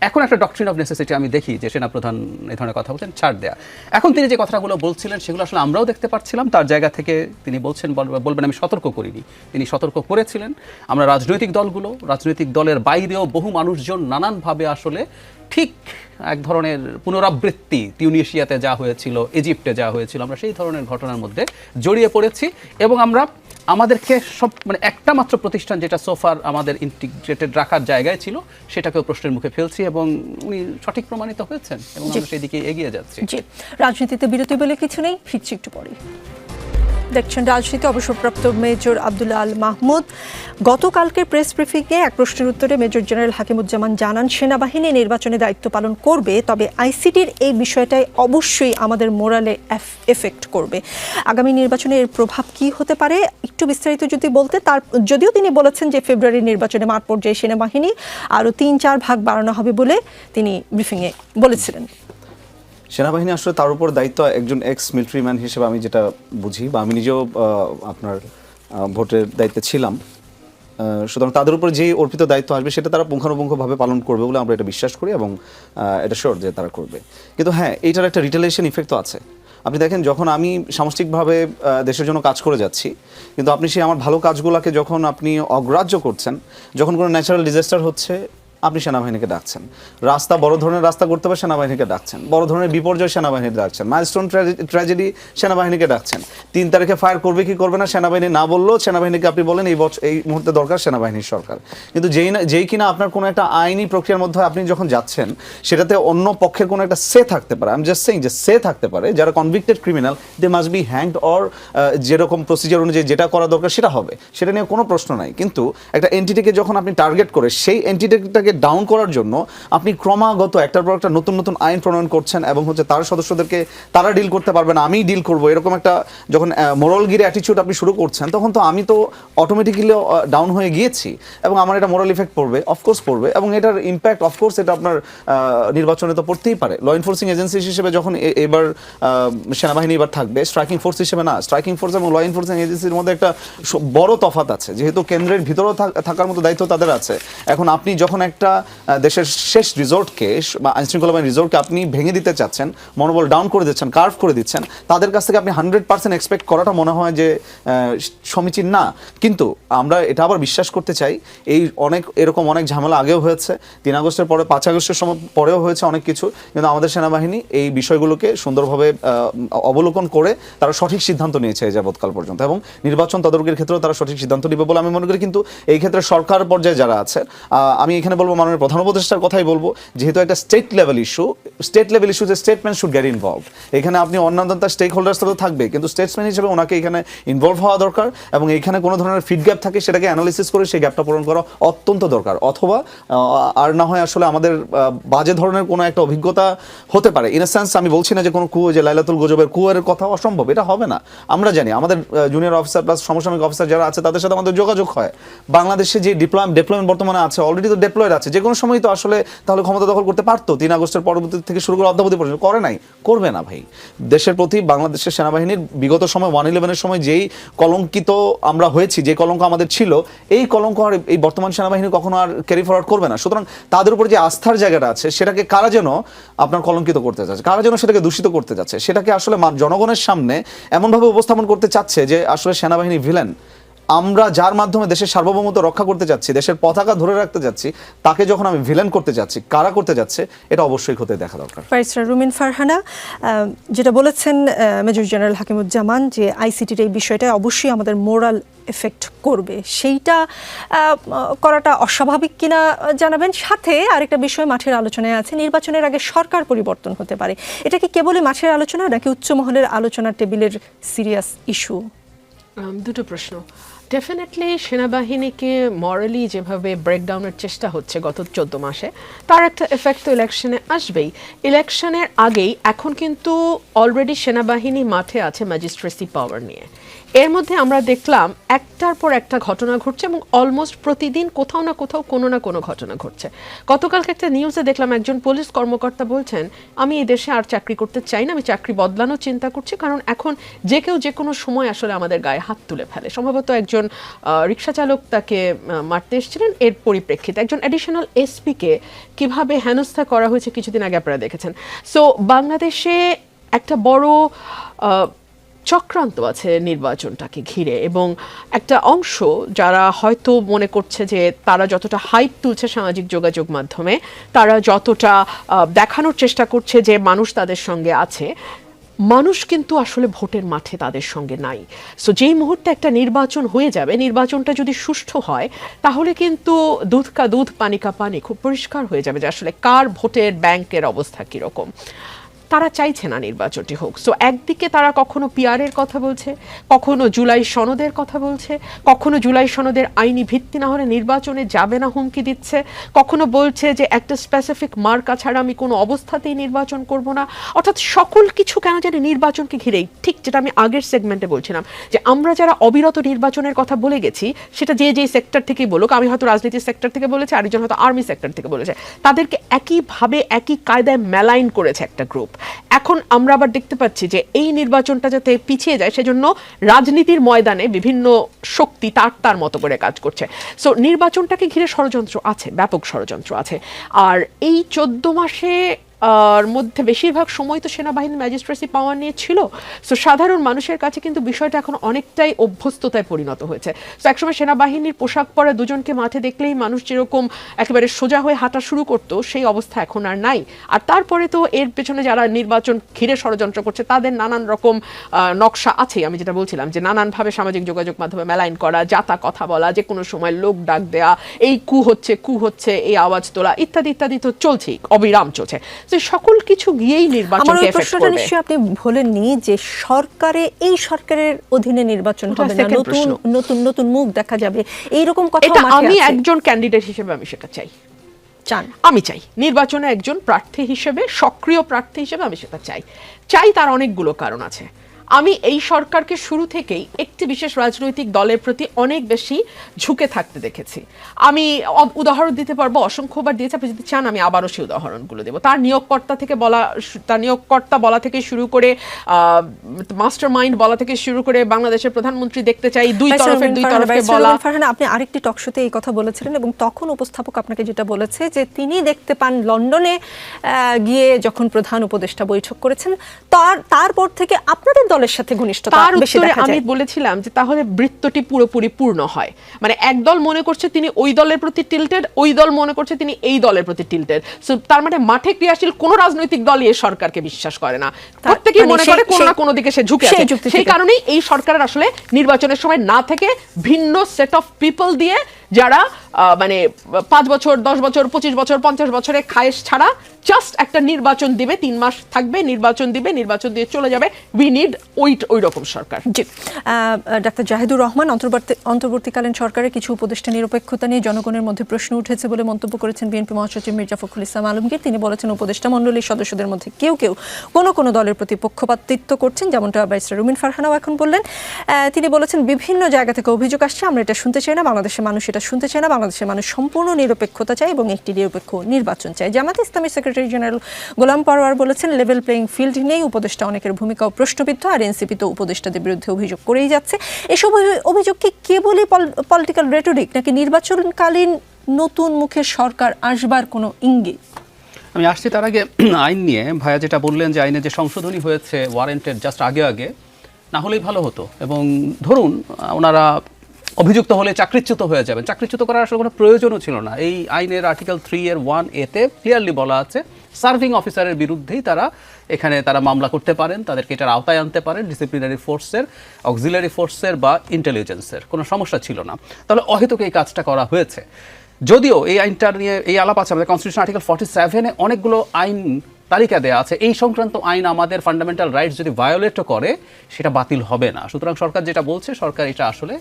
Speaker 5: এখন একটা ডক্ট্রিন অফ নেসেসিটি আমি দেখি যে সেনাপ্রধান এই ধরনের কথা বলছেন, ছাড় দেয়া। এখন তিনি যে কথাগুলো বলছিলেন সেগুলো আসলে আমরাও দেখতে পাচ্ছিলাম। তার জায়গা থেকে তিনি বলবেন আমি সতর্ক করিনি, তিনি সতর্ক করেছিলেন। আমরা রাজনৈতিক দলের বাইরেও বহু মানুষজন নানানভাবে আসলে ঠিক এক ধরনের পুনরাবৃত্তি, টিউনিশিয়াতে যা হয়েছিল, ইজিপ্টে যা হয়েছিল, আমরা সেই ধরনের ঘটনার মধ্যে জড়িয়ে পড়েছি। এবং আমরা আমাদেরকে মানে একটা মাত্র প্রতিষ্ঠান যেটা সোফার আমাদের ইন্টিগ্রেটেড রাখার জায়গায় ছিল, সেটাকেও প্রশ্নের মুখে ফেলছি, এবং উনি সঠিক প্রমাণিত হয়েছেন, এবং আমরা সেই দিকে এগিয়ে যাচ্ছি।
Speaker 2: জি, রাজনীতিতে বিরতি বলে কিছু নেই, ফিরছি একটু পরে। দেখছেন রাজনীতি। অবসরপ্রাপ্ত মেজর আব্দুল্লাহ আল মাহমুদ গতকালকের প্রেস ব্রিফিংয়ে এক প্রশ্নের উত্তরে মেজর জেনারেল হাকিমুজ্জামান জানান, সেনাবাহিনী নির্বাচনে দায়িত্ব পালন করবে, তবে আইসিটির এই বিষয়টাই অবশ্যই আমাদের মোরালে এফেক্ট করবে। আগামী নির্বাচনে এর প্রভাব কি হতে পারে একটু বিস্তারিত যদি বলতে। যদিও তিনি বলেছেন যে ফেব্রুয়ারির নির্বাচনে মাঠ পর্যায়ে সেনাবাহিনী আরও 3-4 ভাগ বাড়ানো হবে বলে তিনি ব্রিফিংয়ে বলেছিলেন।
Speaker 3: সেনাবাহিনী আসলে তার উপর দায়িত্ব একজন এক্স মিলিটারি ম্যান হিসেবে আমি যেটা বুঝি, বা আমি নিজেও আপনার ভোটের দায়িত্বে ছিলাম, সুতরাং তাদের উপর যে অর্পিত দায়িত্ব আসবে সেটা তারা পুঙ্খানুপুঙ্খভাবে পালন করবে বলে আমরা এটা বিশ্বাস করি, এবং এটা শিওর যে তারা করবে। কিন্তু হ্যাঁ, এইটার একটা রিটেলিয়েশন ইফেক্ট তো আছে। আপনি দেখেন, যখন আমি সামষ্টিকভাবে দেশের জন্য কাজ করে যাচ্ছি, কিন্তু আপনি সেই আমার ভালো কাজগুলোকে যখন আপনি অগ্রাহ্য করছেন, যখন কোনো ন্যাচারাল ডিজাস্টার হচ্ছে, আপনি সেনাবাহিনীকে ডাকছেন। রাস্তা বড় ধরনের রাস্তা করতে হবে, সেনাবাহিনীকে ডাকছেন। বড় ধরনের বিপর্যয়, সেনাবাহিনীকে ডাকছেন। মাইলস্টোন ট্র্যাজেডি, সেনাবাহিনীকে ডাকছেন। 3 তারিখে ফায়ার করবে কি করবে না সেনাবাহিনী না বললেও সেনাবাহিনীকে আপনি বলেন এই মুহূর্তে দরকার সেনাবাহিনীর সরকার। কিন্তু যেই কিনা আপনার কোনো একটা আইনি প্রক্রিয়ার মধ্যে আপনি যখন যাচ্ছেন, সেটাতে অন্য পক্ষের কোনো একটা সে থাকতে পারে। আমি জাস্ট সেইং যে সে থাকতে পারে, যারা convicted criminal they must be hanged, or যেরকম প্রসিজার অনুযায়ী যেটা করা দরকার সেটা হবে, সেটা নিয়ে কোনো প্রশ্ন নাই। কিন্তু একটা এন্টিটিকে যখন আপনি টার্গেট করে সেই এন্টিটিটাকে ডাউন করার জন্য আপনি ক্রমাগত একটার পর একটা নতুন নতুন আইন প্রণয়ন করছেন এবং হচ্ছে তার সদস্যদেরকে তারা ডিল করতে পারবে না, আমিই ডিল করবো, এরকম একটা যখন মোরালগিরি অ্যাটিচিউড আপনি শুরু করছেন, তখন তো আমি তো অটোমেটিক্যালি ডাউন হয়ে গিয়েছি এবং আমার এটা মোরাল ইফেক্ট পড়বে, অফকোর্স পড়বে, এবং এটার ইম্প্যাক্ট অফকোর্স এটা আপনার নির্বাচনে তো পড়তেই পারে। ল এনফোর্সিং এজেন্সি হিসেবে যখন এবার সেনাবাহিনী এবার থাকবে, স্ট্রাইকিং ফোর্স হিসেবে না, স্ট্রাইকিং ফোর্স এবং ল এনফোর্সিং এজেন্সির মধ্যে একটা বড় তফাৎ আছে, যেহেতু কেন্দ্রের ভিতরেও থাকার মতো দায়িত্ব তাদের আছে। এখন আপনি যখন একটা দেশের শেষ রিসোর্টকে বা আইনশৃঙ্খলা বাহিনীর রিসোর্টকে আপনি ভেঙে দিতে চাচ্ছেন, মনোবল ডাউন করে দিচ্ছেন, কার্ভ করে দিচ্ছেন, তাদের কাছ থেকে আপনি 100% এক্সপেক্ট করাটা মনে হয় যে সমীচীন না। কিন্তু আমরা এটা আবার বিশ্বাস করতে চাই, এরকম অনেক ঝামেলা আগেও হয়েছে, 3 আগস্টের পরে 5 আগস্টের সময় পরেও হয়েছে অনেক কিছু, কিন্তু আমাদের সেনাবাহিনী এই বিষয়গুলোকে সুন্দরভাবে অবলোকন করে তারা সঠিক সিদ্ধান্ত নিয়েছে এই যাবৎকাল পর্যন্ত, এবং নির্বাচন তদারকির ক্ষেত্রেও তারা সঠিক সিদ্ধান্ত নেবে বলে আমি মনে করি। কিন্তু এই ক্ষেত্রে সরকার পর্যায়ে যারা আছে, আমি এখানে বলবো মাননীয় প্রধান উপদেষ্টার কথাই বলবো, যেহেতু একটা স্টেট লেভেল ইস্যু যে স্টেটমেন্ট শুড গেট ইনভলভ। এখানে আপনি অন্যান্য স্টেক হোল্ডার্স তো থাকবে, কিন্তু স্টেটসম্যান হিসেবে ওনাকে এখানে ইনভলভ হওয়া দরকার, এবং এখানে কোনো ধরনের ফিড গ্যাপ থাকে সেটাকে অ্যানালিসিস করে সেই গ্যাপটা পূরণ করা অত্যন্ত দরকার। অথবা আর না হয় আসলে আমাদের বাজে ধরনের কোনো একটা অভিজ্ঞতা হতে পারে। ইন এ সেন্স আমি বলছি না যে কোনো কুয়ো, যে লাইলাতুল গজবের কুয়োর কথা অসম্ভব, এটা হবে না। আমরা জানি আমাদের জুনিয়র অফিসার প্লাস সমসাময়িক অফিসার যারা আছে তাদের সাথে আমাদের যোগাযোগ হয়। বাংলাদেশে যে ডিপ্লয়মেন্ট বর্তমানে আছে, অলরেডি তো ডিপ্লয়েড আছে, যে কোনো সময় তো আসলে তাহলে ক্ষমতা দখল করতে পারতো। 3 আগস্টের পরবর্তী থেকে শুরু করে অদ্যাবধি পর্যন্ত করে নাই, করবে না ভাই। দেশের প্রতি বাংলাদেশের সেনাবাহিনীর বিগত সময় 111-এর সময় যেই কলঙ্কিত আমরা হয়েছি, যে কলঙ্ক আমাদের ছিল, এই কলঙ্ক আর এই বর্তমান সেনাবাহিনী কখনো আর ক্যারি ফরওয়ার্ড করবে না। সুতরাং তাদের উপর যে আস্থার জায়গাটা আছে, সেটাকে কারা যেন আপনার কলঙ্কিত করতে যাচ্ছে, কারা যেন সেটাকে দূষিত করতে যাচ্ছে, সেটাকে আসলে জনগণের সামনে এমনভাবে উপস্থাপন করতে চাচ্ছে যে আসলে সেনাবাহিনী ভিলেন। আমরা যার মাধ্যমে দেশের সার্বভৌমত্ব রক্ষা করতে যাচ্ছি, দেশের পতাকা ধরে রাখতে যাচ্ছি, তাকে যখন আমি ভিলেন করতে যাচ্ছি, কারা করতে যাচ্ছে, এটা অবশ্যই খতিয়ে দেখা দরকার।
Speaker 2: ব্যারিস্টার রুমিন ফারহানা যেটা বলেছেন মেজর জেনারেল হাকিমুজ্জামান, যে আইসিটির এই বিষয়টা অবশ্যই আমাদের মোরাল এফেক্ট করবে, সেইটা করাটা অস্বাভাবিক কিনা জানাবেন। সাথে আরেকটা বিষয় মাঠের আলোচনায় আছে, নির্বাচনের আগে সরকার পরিবর্তন হতে পারে। এটা কি কেবলই মাঠের আলোচনা, নাকি উচ্চ মহলের আলোচনার টেবিলের সিরিয়াস ইস্যু?
Speaker 1: দুটো প্রশ্ন। ডেফিনেটলি সেনাবাহিনীকে মরালি যেভাবে ব্রেকডাউনের চেষ্টা হচ্ছে গত 14 মাসে, তার একটা এফেক্ট তো ইলেকশনে আসবেই। ইলেকশনের আগেই এখন কিন্তু অলরেডি সেনাবাহিনী মাঠে আছে ম্যাজিস্ট্রেসি পাওয়ার নিয়ে। এর মধ্যে আমরা দেখলাম একটার পর একটা ঘটনা ঘটছে, এবং অলমোস্ট প্রতিদিন কোথাও না কোথাও কোনো না কোনো ঘটনা ঘটছে। গতকালকে একটা নিউজে দেখলাম একজন পুলিশ কর্মকর্তা বলছেন, আমি এই দেশে আর চাকরি করতে চাই না, আমি চাকরি বদলানোর চিন্তা করছি, কারণ এখন যে কেউ যে কোনো সময় আসলে আমাদের গায়ে হাত তুলে ফেলে। সম্ভবত একজন রিক্সা চালক তাকে মারতে এসেছিলেন, এর পরিপ্রেক্ষিতে একজন অ্যাডিশনাল এসপিকে কিভাবে হেনস্থা করা হয়েছে কিছুদিন আগে আপনারা দেখেছেন। সো বাংলাদেশে একটা বড় চক্রান্ত আছে নির্বাচনটাকে ঘিরে, এবং একটা অংশ যারা হয়তো মনে করছে যে তারা যতটা হাইপ তুলছে সামাজিক যোগাযোগ মাধ্যমে, তারা যতটা দেখানোর চেষ্টা করছে যে মানুষ তাদের সঙ্গে আছে, মানুষ কিন্তু আসলে ভোটের মাঠে তাদের সঙ্গে নাই। সো যেই মুহূর্তে একটা নির্বাচন হয়ে যাবে, নির্বাচনটা যদি সুষ্ঠু হয়, তাহলে কিন্তু দুধ কা দুধ পানি কা পানি খুব পরিষ্কার হয়ে যাবে যে আসলে কার ভোটের ব্যাংকের অবস্থা কীরকম। তারা চাইছে না নির্বাচনটি হোক। সো একদিকে তারা কখনো পিআরের কথা বলছে, কখনো জুলাই সনদের কথা বলছে, কখনো জুলাই সনদের আইনি ভিত্তি না হলে নির্বাচনে যাবে না হুমকি দিচ্ছে, কখনো বলছে যে একটা স্পেসিফিক মার্কা ছাড়া আমি কোনো অবস্থাতেই নির্বাচন করব না। অর্থাৎ সকল কিছু কেন জানি নির্বাচনকে ঘিরেই, ঠিক যেটা আমি আগের সেগমেন্টে বলছিলাম যে আমরা যারা অবিরত নির্বাচনের কথা বলে গেছি, সেটা যে যেই সেক্টর থেকেই বলুক, আমি হয়তো রাজনীতির সেক্টর থেকে বলেছি, আরেকজন হয়তো আর্মি সেক্টর থেকে বলেছে, তাদেরকে একইভাবে একই কায়দায় মেলাইন করেছে একটা গ্রুপ। এখন আমরা আবার দেখতে পাচ্ছি যে এই নির্বাচনটা যাতে পিছিয়ে যায়, সেজন্য রাজনীতির ময়দানে বিভিন্ন শক্তি তার মতো করে কাজ করছে। সো নির্বাচনটাকে ঘিরে ষড়যন্ত্র আছে, ব্যাপক ষড়যন্ত্র আছে। আর এই 14 মাসে আর মধ্যে বেশিরভাগ সময় তো সেনাবাহিনীর ম্যাজিস্ট্রেসি পাওয়ার নিয়ে ছিল। সো সাধারণ মানুষের কাছে কিন্তু বিষয়টা এখন অনেকটাই অভ্যস্ততায় পরিণত হয়েছে। সো একসময় সেনাবাহিনীর পোশাক পরা দুজনকে মাঠে দেখলেই মানুষ যেরকম একেবারে সোজা হয়ে হাঁটা শুরু করতো, সেই অবস্থা এখন আর নাই। আর তারপরে তো এর পেছনে যারা নির্বাচন ঘিরে ষড়যন্ত্র করছে তাদের নানান রকম নকশা আছে। আমি যেটা বলছিলাম যে নানানভাবে সামাজিক যোগাযোগ মাধ্যমে মেলাইন করা, যাতা কথা বলা, যে কোনো সময় লোক ডাক দেয়া, এই কু হচ্ছে এই আওয়াজ তোলা ইত্যাদি ইত্যাদি তো চলছেই, অবিরাম চলছে। তো সকল কিছু গিয়েই নির্বাচনকে এফেক্ট
Speaker 2: প্রশ্নটা
Speaker 1: করবে।
Speaker 2: নিশ্চয়ই আপনি বলেননি যে এই সরকারের অধীনে নির্বাচন
Speaker 1: ওটা
Speaker 2: হবে না,
Speaker 1: second প্রশ্ন।
Speaker 2: নতুন মুখ দেখা যাবে, এইরকম কথা
Speaker 1: এটা আমি একজন ক্যান্ডিডেট হিসেবে আমি সেটা চাই।
Speaker 2: চান?
Speaker 1: আমি চাই নির্বাচনে একজন প্রার্থী হিসেবে, সক্রিয় প্রার্থী হিসেবে আমি সেটা চাই। তার অনেকগুলো কারণ আছে। আমি এই সরকারকে শুরু থেকেই একটি বিশেষ রাজনৈতিক দলের প্রতি অনেক বেশি ঝুঁকে থাকতে দেখেছি। আমি উদাহরণ দিতে পারবো, অসংখ্যবার দিয়েছি, আপনি যদি চান আমি আবারও সেই উদাহরণগুলো দেবো। তার নিয়োগকর্তা বলা থেকে শুরু করে মাস্টার মাইন্ড বলা থেকে শুরু করে বাংলাদেশের প্রধানমন্ত্রী দেখতে চাই, দুই তরফকে বলা।
Speaker 2: ফারহানা, আপনি আরেকটি টকশোতে এই কথা বলেছিলেন এবং তখন উপস্থাপক আপনাকে যেটা বলেছে যে তিনি দেখতে পান লন্ডনে গিয়ে যখন প্রধান উপদেষ্টা বৈঠক করেছেন তারপর থেকে আপনাদের দলের সাথে ঘনিষ্ঠতা
Speaker 1: তার
Speaker 2: বেশি
Speaker 1: উত্তরে
Speaker 2: দেখা যায়।
Speaker 1: আমি বলেছিলাম যে তাহলে বৃত্তটি পুরোপুরি পূর্ণ হয়। মানে এক দল মনে করছে তিনি ওই দলের প্রতি টিল্টেড, ওই দল মনে করছে তিনি এই দলের প্রতি টিল্টেড। সো তার মানে মাঠে ক্রিয়াশীল কোন রাজনৈতিক দলই এই সরকারকে বিশ্বাস করে না, প্রত্যেকেই মনে করে কোনো না কোনো দিকে সে ঝুঁকে আছে। সেই কারণেই এই সরকারের আসলে নির্বাচনের সময় না থেকে ভিন্ন সেট অফ পিপল দিয়ে, যারা মানে 5 বছর 10 বছর 25 বছর 50 বছরে খায়েশ ছাড়া জাস্ট একটা নির্বাচন দিবে, 3 মাস থাকবে, নির্বাচন দিবে, নির্বাচন দিয়ে চলে যাবে। উই নিড ওই রকম সরকার।
Speaker 2: জি, ডাক্তার জাহিদুর রহমান, অন্তর্বর্তীকালীন সরকারের কিছু উপদেষ্টা নিরপেক্ষতা নিয়ে জনগণের মধ্যে প্রশ্ন উঠেছে বলে মন্তব্য করেছেন বিএনপি মহাসচিব মির্জা ফখরুল ইসলাম আলমগীর। তিনি বলেছেন উপদেষ্টা মণ্ডলীর সদস্যদের মধ্যে কেউ কোনো দলের প্রতি পক্ষপাতিত্ব করছেন, যেমনটা ব্যারিস্টার রুমিন ফারহানাও এখন বললেন। তিনি বলেছেন বিভিন্ন জায়গা থেকে অভিযোগ আসছে, আমরা এটা শুনতে চাই না, বাংলাদেশের মানুষ এটা শুনতে চায় না, বাংলাদেশের মানুষ সম্পূর্ণ নিরপেক্ষতা চায় এবং একটি নিরপেক্ষ নির্বাচন চায়। জামায়াতে ইসলামী সেক্রেটারি জেনারেল গোলাম পরোয়ার বলেছেন লেভেল প্লেইং ফিল্ড নেই, উপদেষ্টা অনেকের ভূমিকাও প্রশ্নবিদ্ধ, আর এনসিপি তো উপদেষ্টাদের বিরুদ্ধে অভিযোগ করেই যাচ্ছে। এসব অভিযোগ কি কেবলই পলিটিক্যাল রেটরিক, নাকি নির্বাচনকালীন নতুন মুখের সরকার আসবার কোনো ইঙ্গিত?
Speaker 5: আমি আসছি তার আগে আইন নিয়ে ভাইয়া যেটা বললেন যে আইনে যে সংশোধনী হয়েছে ওয়ারেন্টেড জাস্ট আগে না হলেই ভালো হতো। এবং ধরুন ওনারা অভিযুক্ত হলে চাকরিচ্যুত হয়ে যাবেন, চাকরিচ্যুত করার আসলে কোনো প্রয়োজনও ছিল না। এই আইনের আর্টিকেল 3(1)(a)তে ক্লিয়ারলি বলা আছে সার্ভিং অফিসারের বিরুদ্ধেই তারা মামলা করতে পারেন, তাদেরকে এটার আওতায় আনতে পারেন, ডিসিপ্লিনারি ফোর্সের, অক্সিলারি ফোর্সের বা ইন্টেলিজেন্সের, কোনো সমস্যা ছিল না। তাহলে অহেতুক এই কাজটা করা হয়েছে। যদিও এই আইনটা নিয়ে এই আলাপ আছে আমাদের কনস্টিটিউশন আর্টিকেল 47-এ অনেকগুলো আইন তালিকা দেওয়া আছে, এই সংক্রান্ত আইন আমাদের ফান্ডামেন্টাল রাইটস যদি ভায়োলেটও করে সেটা বাতিল হবে না। সুতরাং সরকার যেটা বলছে, সরকার এটা আসলে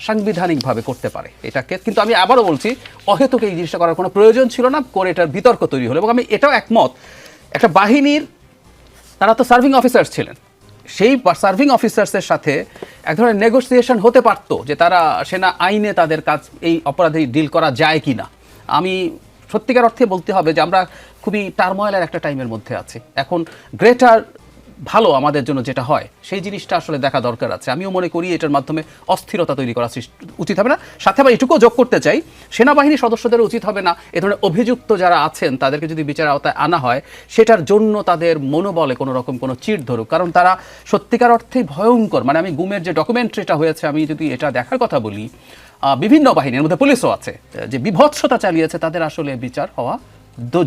Speaker 5: সাংবিধানিকভাবে করতে পারে এটাকে। কিন্তু আমি আবারও বলছি, অহেতুক এই জিনিসটা করার কোনো প্রয়োজন ছিল না, করে এটার বিতর্ক তৈরি হলো। এবং আমি এটাও একমত, একটা বাহিনীর তারা তো সার্ভিং অফিসার্স ছিলেন, সেই সার্ভিং অফিসার্সের সাথে এক ধরনের নেগোসিয়েশন হতে পারতো যে তারা সেনা আইনে তাদের কাজ এই অপরাধী ডিল করা যায় কি না। আমি সত্যিকার অর্থে বলতে হবে যে আমরা খুবই টার্ময়েলের একটা টাইমের মধ্যে আছি। এখন গ্রেটার ভালো আমাদের জন্য যেটা হয় সেই জিনিসটা আসলে দেখা দরকার আছে। আমিও মনে করি এটার মাধ্যমে অস্থিরতা তৈরি করা উচিত হবে না। সাথে আবার এটুকুও যোগ করতে চাই, সেনাবাহিনীর সদস্যদের উচিত হবে না এ ধরনের অভিযুক্ত যারা আছেন তাদেরকে যদি বিচার আওতায় আনা হয় সেটার জন্য তাদের মনোবলে কোনো রকম কোনো চিড় ধরুক, কারণ তারা সত্যিকার অর্থেই ভয়ঙ্কর। মানে আমি গুমের যে ডকুমেন্টারিটা হয়েছে, আমি যদি এটা দেখার কথা বলি, বিভিন্ন বাহিনীর মধ্যে পুলিশও আছে যে বিভৎসতা চালিয়েছে, তাদের আসলে বিচার হওয়া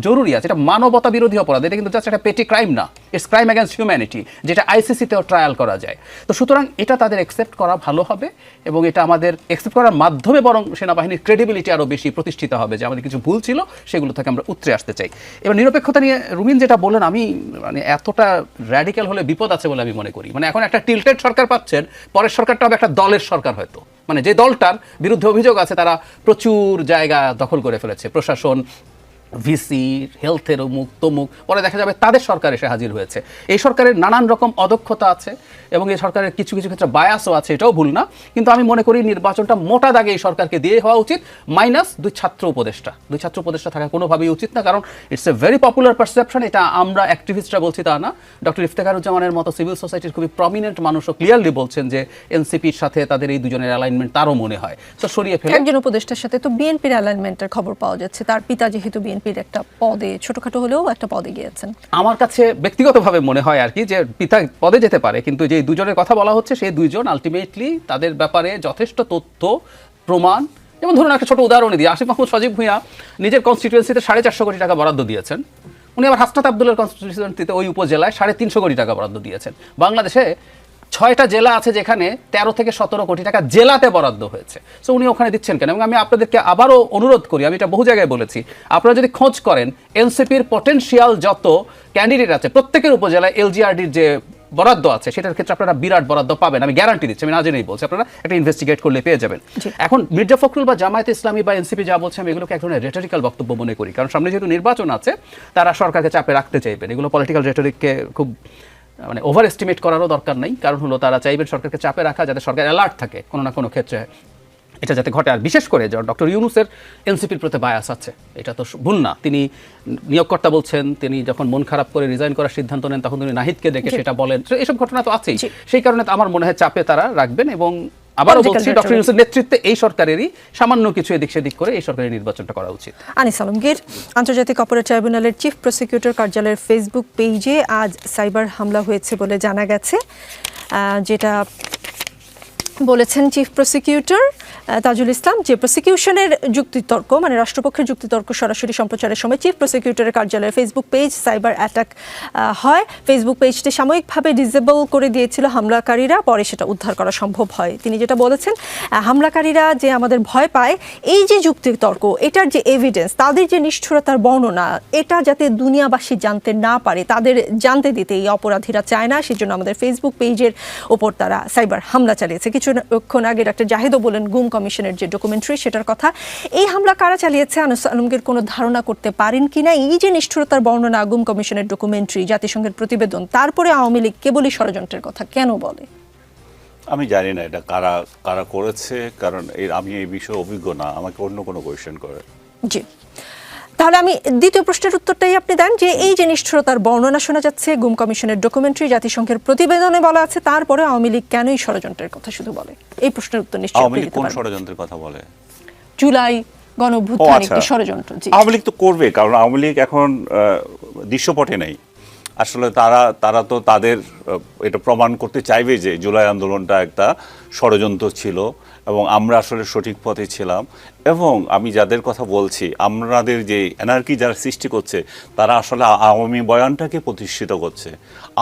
Speaker 5: জরুরি আছে। এটা মানবতা বিরোধী অপরাধ, এটা কিন্তু জাস্ট একটা পেটি ক্রাইম না, ইটস ক্রাইম অ্যাগেন্স্ট হিউম্যানিটি, যেটা আইসিসিতেও ট্রায়াল করা যায়। তো সুতরাং এটা তাদের অ্যাকসেপ্ট করা ভালো হবে এবং এটা আমাদের অ্যাকসেপ্ট করার মাধ্যমে বরং সেনাবাহিনীর ক্রেডিবিলিটি আরও বেশি প্রতিষ্ঠিত হবে যে আমাদের কিছু ভুল ছিল সেগুলো থেকে আমরা উতরে আসতে চাই। এবার নিরপেক্ষতা নিয়ে রুমিন যেটা বললেন, আমি মানে এতটা র্যাডিক্যাল হলে বিপদ আছে বলে আমি মনে করি। মানে এখন একটা টিল্টেড সরকার পাচ্ছেন, পরের সরকারটা হবে একটা দলের সরকার হয়তো, মানে যে দলটার বিরুদ্ধে অভিযোগ আছে তারা প্রচুর জায়গা দখল করে ফেলেছে, প্রশাসন, ভিসি, হেলথের অমুক তমুক, পরে দেখা যাবে তাদের সরকার এসে হাজির হয়েছে। এই সরকারের নানান রকম অদক্ষতা আছে এবং এই সরকারের কিছু কিছু ক্ষেত্রে বায়াসও আছে, এটাও ভুল না। কিন্তু আমি মনে করি নির্বাচনটা মোটা দাগে এই সরকারকে দিয়ে হওয়া উচিত, মাইনাস দুই ছাত্র উপদেষ্টা থাকা কোনোভাবেই উচিত না, কারণ it's a very popular perception. এটা আমরা অ্যাক্টিভিস্টরা বলছি তা না, ডক্টর ইফতেখারুজ্জামানের মতো সিভিল সোসাইটির খুবই প্রমিনেন্ট মানুষও ক্লিয়ারলি বলছেন যে এনসিপির সাথে তাদের এই দুজনের অ্যালাইনমেন্ট তারও মনে হয় তো সরিয়ে ফেলে।
Speaker 2: একজন উপদেষ্টার সাথে তো বিএনপির অ্যালাইনমেন্টের খবর পাওয়া যাচ্ছে, তার পিতা যেহেতু বিএনপির একটা পদে, ছোটখাটো হলেও একটা পদে গিয়েছেন।
Speaker 5: আমার কাছে ব্যক্তিগতভাবে মনে হয় আর কি যে পিতা পদে যেতে পারে, কিন্তু যে দুজনের কথা বলা হচ্ছে সেই দুইজন আলটিমেটলি তাদের ব্যাপারে যথেষ্ট তথ্য প্রমাণ, যেমন ধরুন একটা ছোট উদাহরণই দিই, আসিফ মাহমুদ সজীব ভূঁইয়া নিজের কনস্টিটুয়েন্সিতে 450 কোটি টাকা বরাদ্দ দিয়েছেন। উনি আবার হাসনাত আব্দুল্লাহর কনস্টিটুয়েন্সিতে ওই উপজেলায় 350 কোটি টাকা বরাদ্দ দিয়েছেন। বাংলাদেশে 6টা জেলা আছে যেখানে 13 থেকে 17 কোটি টাকা জেলাতে বরাদ্দ হয়েছে। সো উনি ওখানে দিচ্ছেন কেন? এবং আমি আপনাদেরকে আবারও অনুরোধ করি, আমি এটা বহু জায়গায় বলেছি, আপনারা যদি খোঁজ করেন এনসিপির পটেনশিয়াল যত ক্যান্ডিডেট আছে প্রত্যেকের উপজেলায় এলজিআরডির যে বরাদ্দ আছে সেটার ক্ষেত্রে আপনারা বিরাট বরাদ্দ পাবেন, আমি গ্যারান্টি দিচ্ছি, আমি না জেনেই বলছি, আপনারা একটা ইনভেস্টিগেট করলে পেয়ে যাবেন। এখন মির্জা ফখরুল বা জামায়াতে ইসলামী বা এনসিপি যা বলছে আমি এগুলোকে এক ধরনের রেটরিক্যাল বক্তব্য মনে করি, কারণ সামনে যেহেতু নির্বাচন আছে তারা সরকারকে চাপে রাখতে চাইবেন। এগুলো পলিটিক্যাল রেটরিককে খুব মানে ওভার এস্টিমেট করারও দরকার নেই, কারণ হলো তারা চাইবেন সরকারকে চাপে রাখা, যাতে সরকার অ্যালার্ট থাকে কোনো না কোনো ক্ষেত্রে এটা যাতে ঘটে। আর বিশেষ করে ডক্টর ইউনূসের এনসিপির প্রতি বায়াস আছে, এটা তো ভুল না। তিনি নিয়োগকর্তা বলছেন, তিনি যখন মন খারাপ করে রিজাইন করার সিদ্ধান্ত নেন তখন তিনি নাহিদকে ডেকে সেটা বলেন, এসব ঘটনা তো আছেই। সেই কারণে আমার মনে হয় চাপে তারা রাখবেন। এবং আবারও বলছি, ডক্টর ইউনূসের নেতৃত্বে এই সরকারেরই সামান্য কিছু এদিক সেদিক করে এই সরকারের নির্বাচনটা করা উচিত।
Speaker 2: আনিস আলমগীর, আন্তর্জাতিক অপরাধ ট্রাইব্যুনালের চিফ প্রসিকিউটর কার্যালয়ের ফেসবুক পেজে আজ সাইবার হামলা হয়েছে বলে জানা গেছে, যেটা বলেছেন চিফ প্রসিকিউটর তাজুল ইসলাম, যে প্রসিকিউশনের যুক্তিতর্ক মানে রাষ্ট্রপক্ষের যুক্তিতর্ক সরাসরি সম্প্রচারের সময় চিফ প্রসিকিউটরের কার্যালয়ের ফেসবুক পেজ সাইবার অ্যাটাক হয়। ফেসবুক পেজটি সাময়িকভাবে ডিসেবল করে দিয়েছিল হামলাকারীরা, পরে সেটা উদ্ধার করা সম্ভব হয়। তিনি যেটা বলেছেন, হামলাকারীরা যে আমাদের ভয় পায়, এই যে যুক্তিতর্ক, এটার যে এভিডেন্স, তাদের যে নিষ্ঠুরতার বর্ণনা, এটা যাতে দুনিয়াবাসী জানতে না পারে, তাদের জানতে দিতে এই অপরাধীরা চায় না, সেজন্য আমাদের ফেসবুক পেজের ওপর তারা সাইবার হামলা চালিয়েছে। কিছুক্ষণ আগে ডক্টর জাহিদও বলেন গুম কমিশনের যে ডকুমেন্টারি সেটার কথা। এই হামলা কারা চালিয়েছে আনিস আলমগীর কোনো ধারণা করতে পারেন কিনা? এই যে নিষ্ঠুরতার বর্ণনা, গুম কমিশনের ডকুমেন্টারি, জাতিসংঘের প্রতিবেদন, তারপরে আওয়ামী লীগ কেবলই ষড়যন্ত্রের কথা কেন বলে?
Speaker 4: আমি জানি না এটা কারা কারা করেছে, কারণ আমি এই বিষয়ে অভিজ্ঞ না, আমাকে অন্য কোনো কোয়েশ্চেন করে।
Speaker 2: জি, তাহলে আমি দ্বিতীয় প্রশ্নের উত্তরটাই আপনি দেন, যে এই যে নিষ্ঠুরতার বর্ণনা শোনা যাচ্ছে, গুম কমিশনের ডকুমেন্টারি, জাতিসংঘের প্রতিবেদনে বলা আছে, তারপরে আওয়ামী লীগ কেনই ষড়যন্ত্রের কথা শুধু বলে? এই প্রশ্নের উত্তর নিশ্চয়ই
Speaker 4: আওয়ামী লীগ কোন ষড়যন্ত্রের কথা বলে?
Speaker 2: জুলাই গণঅভ্যুত্থান একটি ষড়যন্ত্র।
Speaker 4: আওয়ামী লীগ তো করবে, কারণ আওয়ামী লীগ এখন দৃশ্যপটে নেই। আসলে তারা তো তাদের এটা প্রমাণ করতে চাইবে যে জুলাই আন্দোলনটা একটা ষড়যন্ত্র ছিল এবং আমরা আসলে সঠিক পথে ছিলাম। এবং আমি যাদের কথা বলছি, আমাদের যে এনার্কি যারা সৃষ্টি করছে, তারা আসলে আওয়ামী বয়ানটাকে প্রতিষ্ঠিত করছে।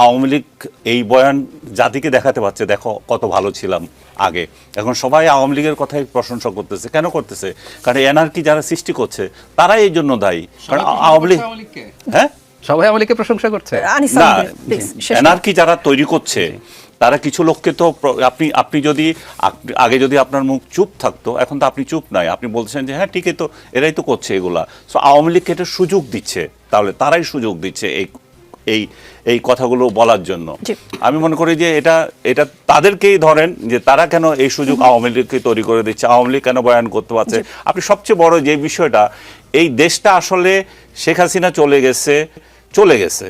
Speaker 4: আওয়ামী লীগ এই বয়ান জাতিকে দেখাতে পারছে, দেখো কত ভালো ছিলাম আগে। এখন সবাই আওয়ামী লীগের কথাই প্রশংসা করতেছে। কেন করতেছে? কারণ এনার্কি যারা সৃষ্টি করছে তারাই এই জন্য দায়ী। কারণ আওয়ামী লীগ, হ্যাঁ,
Speaker 5: সবাই আওয়ামী লীগকে প্রশংসা করছে
Speaker 4: না, এনার্কি যারা তৈরি করছে তারা কিছু লোককে তো আপনি যদি আগে যদি আপনার মুখ চুপ থাকতো, এখন তো আপনি চুপ নাই, আপনি বলছেন যে হ্যাঁ ঠিকই তো, এরাই তো করছে এগুলা। সো আওয়ামী লীগকে এটা সুযোগ দিচ্ছে, তাহলে তারাই সুযোগ দিচ্ছে এই কথাগুলো বলার জন্য। আমি মনে করি যে এটা তাদেরকেই ধরেন যে তারা কেন এই সুযোগ আওয়ামী লীগকে তৈরি করে দিচ্ছে, আওয়ামী লীগ কেন বয়ান করতে পারছে। আপনি সবচেয়ে বড় যে বিষয়টা, এই দেশটা আসলে শেখ হাসিনা চলে গেছে,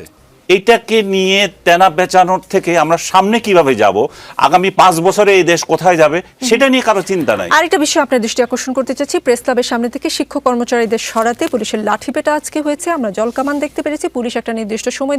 Speaker 4: এইটাকে নিয়ে তেনা বেচানোর থেকে আমরা সামনে কিভাবে যাব, আগামী 5 বছরে এই দেশ কোথায় যাবে, সেটা নিয়ে কারো চিন্তা নাই।
Speaker 2: আরেকটা বিষয় আপনার দৃষ্টি আকর্ষণ করতে চাচ্ছি, প্রেস ক্লাবের সামনে থেকে শিক্ষক কর্মচারীদের সরাতে পুলিশের লাঠিপেটা আজকে হয়েছে। আমরা জলকামান দেখতে পেরেছি, পুলিশ একটা নির্দিষ্ট সময়